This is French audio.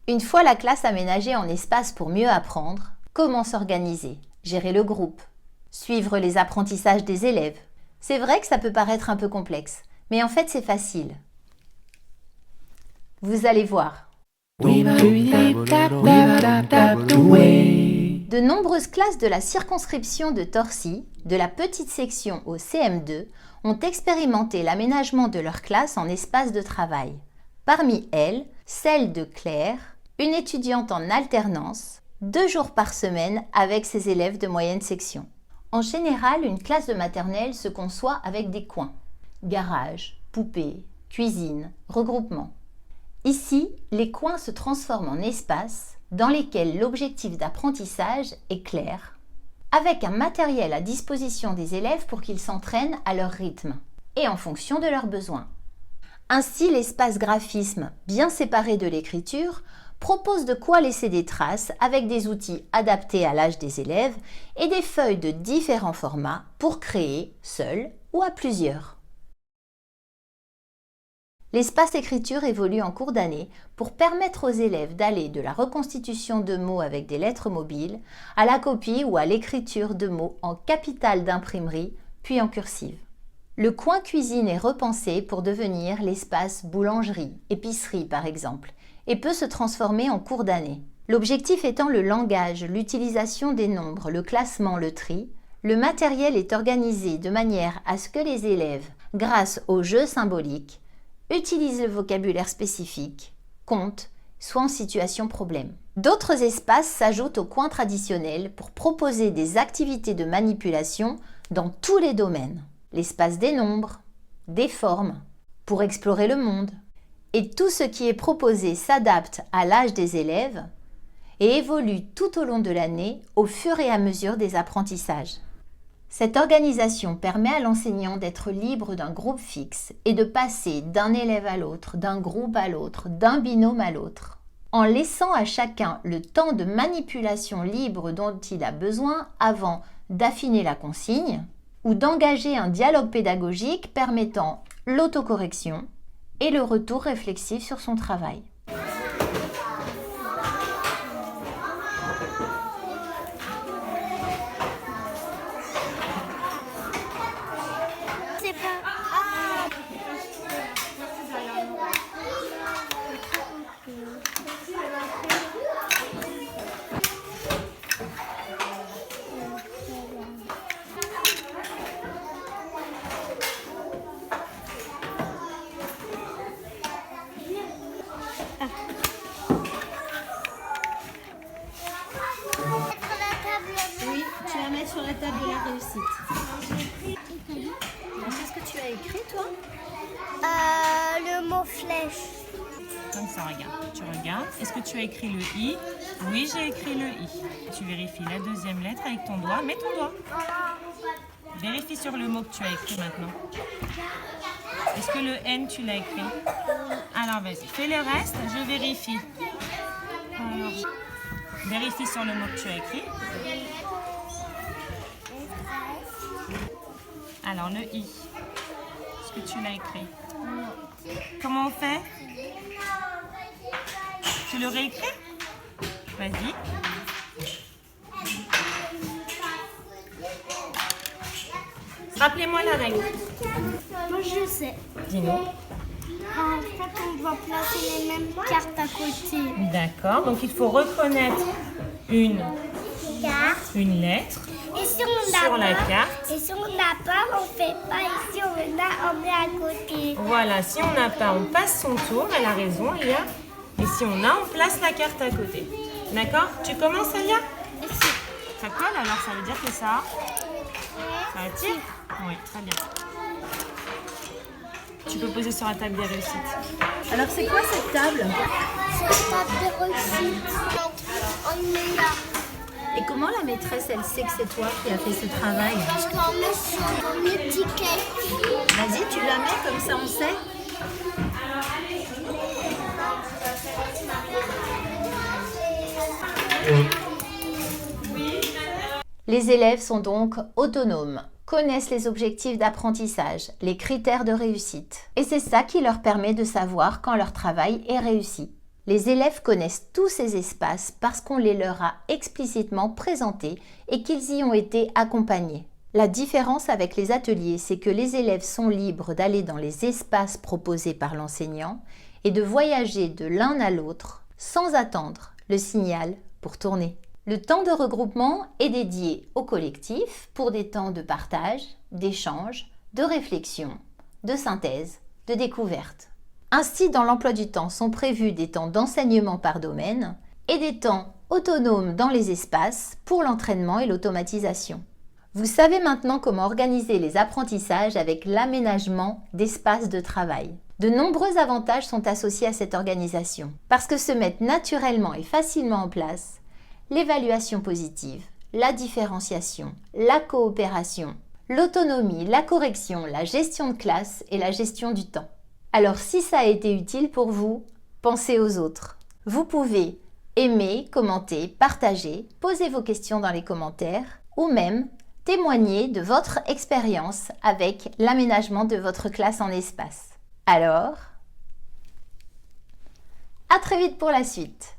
Une fois la classe aménagée en espace pour mieux apprendre, comment s'organiser, gérer le groupe, suivre les apprentissages des élèves? C'est vrai que ça peut paraître un peu complexe, mais en fait c'est facile. Vous allez voir. De nombreuses classes de la circonscription de Torcy, de la petite section au CM2, ont expérimenté l'aménagement de leur classe en espace de travail. Parmi elles, celle de Claire, une étudiante en alternance, 2 jours par semaine avec ses élèves de moyenne section. En général, une classe de maternelle se conçoit avec des coins. Garage, poupée, cuisine, regroupement. Ici, les coins se transforment en espaces dans lesquels l'objectif d'apprentissage est clair, avec un matériel à disposition des élèves pour qu'ils s'entraînent à leur rythme et en fonction de leurs besoins. Ainsi, l'espace graphisme, bien séparé de l'écriture, propose de quoi laisser des traces avec des outils adaptés à l'âge des élèves et des feuilles de différents formats pour créer seul ou à plusieurs. L'espace écriture évolue en cours d'année pour permettre aux élèves d'aller de la reconstitution de mots avec des lettres mobiles à la copie ou à l'écriture de mots en capitale d'imprimerie, puis en cursive. Le coin cuisine est repensé pour devenir l'espace boulangerie, épicerie par exemple, et peut se transformer en cours d'année. L'objectif étant le langage, l'utilisation des nombres, le classement, le tri, le matériel est organisé de manière à ce que les élèves, grâce aux jeux symboliques, utilisent le vocabulaire spécifique, comptent, soit en situation problème. D'autres espaces s'ajoutent aux coins traditionnels pour proposer des activités de manipulation dans tous les domaines. L'espace des nombres, des formes, pour explorer le monde. Et tout ce qui est proposé s'adapte à l'âge des élèves et évolue tout au long de l'année au fur et à mesure des apprentissages. Cette organisation permet à l'enseignant d'être libre d'un groupe fixe et de passer d'un élève à l'autre, d'un groupe à l'autre, d'un binôme à l'autre, en laissant à chacun le temps de manipulation libre dont il a besoin avant d'affiner la consigne ou d'engager un dialogue pédagogique permettant l'autocorrection et le retour réflexif sur son travail. Oui, tu la mets sur la table de la réussite. Qu'est-ce que tu as écrit, toi? Le mot flèche. Comme ça, regarde. Tu regardes. Est-ce que tu as écrit le I? Oui, j'ai écrit le I. Tu vérifies la deuxième lettre avec ton doigt. Mets ton doigt. Vérifie sur le mot que tu as écrit maintenant. Est-ce que le N, tu l'as écrit? Alors, vas-y. Fais le reste. Je vérifie. Alors, vérifie sur le mot que tu as écrit. Alors, le I. Est-ce que tu l'as écrit? Comment on fait? Tu le réécris? Vas-y. Rappelez-moi la règle. Moi, je sais. Dis-nous. En fait, on doit placer les mêmes cartes à côté. D'accord. Donc, il faut reconnaître une lettre Et si on sur la pas, carte. Et si on n'a pas, on fait pas. Et si on a, on met à côté. Voilà. Si on n'a pas, on passe son tour. Elle a raison, Alia. Et si on a, on place la carte à côté. D'accord? Tu commences, Alia? Ça colle, alors ça veut dire que ça attire? Oui, très bien. Tu peux poser sur la table des réussites. Alors c'est quoi cette table? C'est la table de réussite. On met là. Et comment la maîtresse, elle sait que c'est toi qui as fait ce travail? Parce qu'on met sur l'étiquette. Vas-y, tu la mets, comme ça on sait. Les élèves sont donc autonomes, connaissent les objectifs d'apprentissage, les critères de réussite. Et c'est ça qui leur permet de savoir quand leur travail est réussi. Les élèves connaissent tous ces espaces parce qu'on les leur a explicitement présentés et qu'ils y ont été accompagnés. La différence avec les ateliers, c'est que les élèves sont libres d'aller dans les espaces proposés par l'enseignant et de voyager de l'un à l'autre sans attendre le signal pour tourner. Le temps de regroupement est dédié au collectif pour des temps de partage, d'échange, de réflexion, de synthèse, de découverte. Ainsi, dans l'emploi du temps sont prévus des temps d'enseignement par domaine et des temps autonomes dans les espaces pour l'entraînement et l'automatisation. Vous savez maintenant comment organiser les apprentissages avec l'aménagement d'espaces de travail. De nombreux avantages sont associés à cette organisation parce que se mettent naturellement et facilement en place l'évaluation positive, la différenciation, la coopération, l'autonomie, la correction, la gestion de classe et la gestion du temps. Alors si ça a été utile pour vous, pensez aux autres. Vous pouvez aimer, commenter, partager, poser vos questions dans les commentaires ou même témoigner de votre expérience avec l'aménagement de votre classe en espace. Alors, à très vite pour la suite.